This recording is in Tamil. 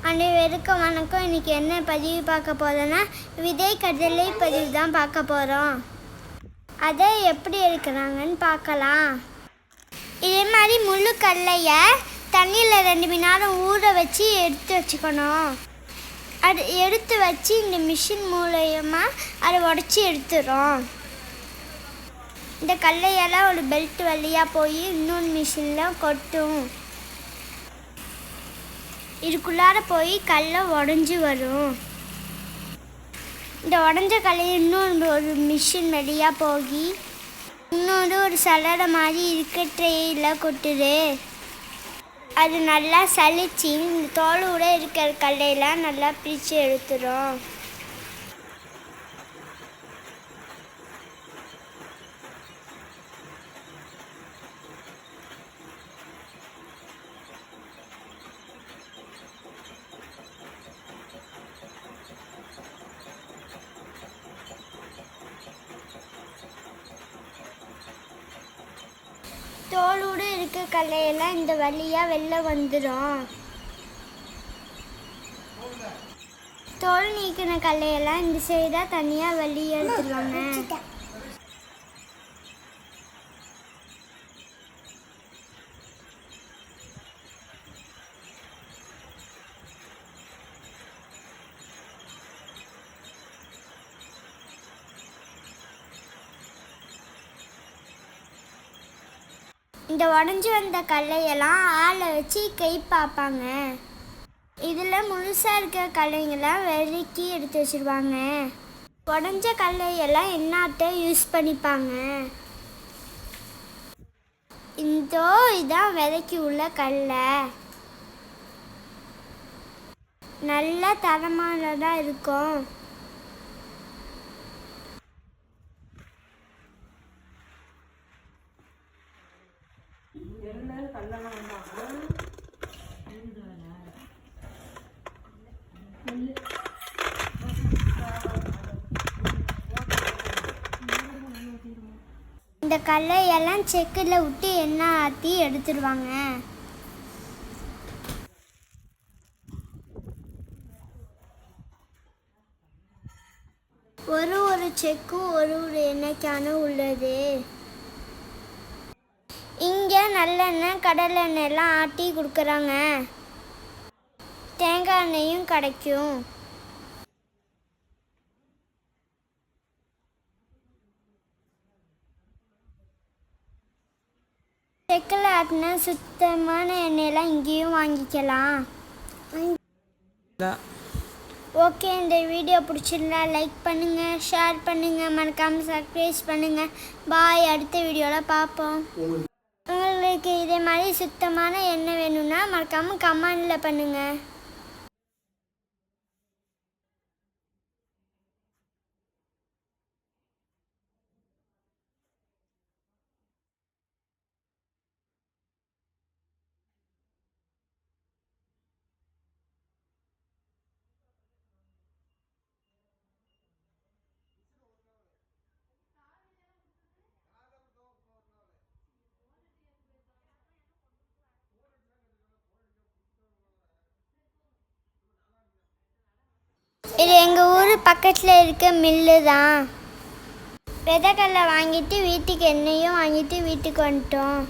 அனைவருக்கும் வணக்கம். இன்றைக்கி என்ன பதிவு பார்க்க போகிறோன்னா விதை கடலை பதிவு தான் பார்க்க போகிறோம். அதை எப்படி எடுக்கிறாங்கன்னு பார்க்கலாம். இதே மாதிரி முழு கடலையை தண்ணியில் 2 மணி நேரம் ஊற வச்சு எடுத்து வச்சுக்கணும். அது எடுத்து வச்சு இந்த மிஷின் மூலயமா அதை உடச்சி எடுத்துடும். இந்த கடலையெல்லாம் ஒரு பெல்ட் வழியாக போய் இன்னொன்று மிஷினில் கொட்டும். இதுக்குள்ளார போய் கடலை உடஞ்சி வரும். இந்த உடஞ்ச கடலையை இன்னொரு ஒரு மிஷின் வழியாக போய் இன்னொரு ஒரு சலடை மாதிரி இருக்க ட்ரேயில் கொட்டுது. அது நல்லா சலிச்சு இந்த தோலோட இருக்கிற கடலையெல்லாம் நல்லா பிரித்து எடுத்துடும். தோலோடு இருக்க கடலையெல்லாம் இந்த வழியாக வெளில வந்துடும். தோல் நீக்கின கடலையெல்லாம் இந்த சைடாக தனியாக வெளியே எடுத்துருவாங்க. இந்த உடஞ்சி வந்த கடலையெல்லாம் ஆளை வச்சு கை பார்ப்பாங்க. இதில் முழுசாக இருக்கிற கடலைங்கெல்லாம் வெறுக்கி எடுத்து வச்சுருவாங்க. உடஞ்ச கடலையெல்லாம் எண்ணாட்ட யூஸ் பண்ணிப்பாங்க. இதான் விதைக்கு உள்ள கடலை. நல்ல தரமானதாக இருக்கும். இந்த கடலையெல்லாம் செக்கில் விட்டு எண்ணெய் ஆற்றி எடுத்துடுவாங்க. ஒரு செக்கும் ஒரு எண்ணெய்க்கான உள்ளது. இங்கே நல்லெண்ணெய் கடலை எண்ணெயெல்லாம் ஆட்டி கொடுக்குறாங்க. தேங்காய் எண்ணெயும் கிடைக்கும். செக்கில் ஆட்டின சுத்தமான எண்ணெயெல்லாம் இங்கேயும் வாங்கிக்கலாம். ஓகே, இந்த வீடியோ பிடிச்சிருந்தா லைக் பண்ணுங்கள், ஷேர் பண்ணுங்கள், மறக்காமல் சப்ஸ்கிரைப் பண்ணுங்கள். பாய். அடுத்த வீடியோவில் பார்ப்போம். உங்களுக்கு இதே மாதிரி சுத்தமான எண்ணெய் வேணும்னா மறக்காமல் கமெண்டில் பண்ணுங்கள். இது எங்கள் ஊர் பக்கத்தில் இருக்க மில்லு தான். விதைக்கடலை வாங்கிட்டு வீட்டுக்கு எண்ணெயும் வாங்கிட்டு வீட்டுக்கு வந்துட்டோம்.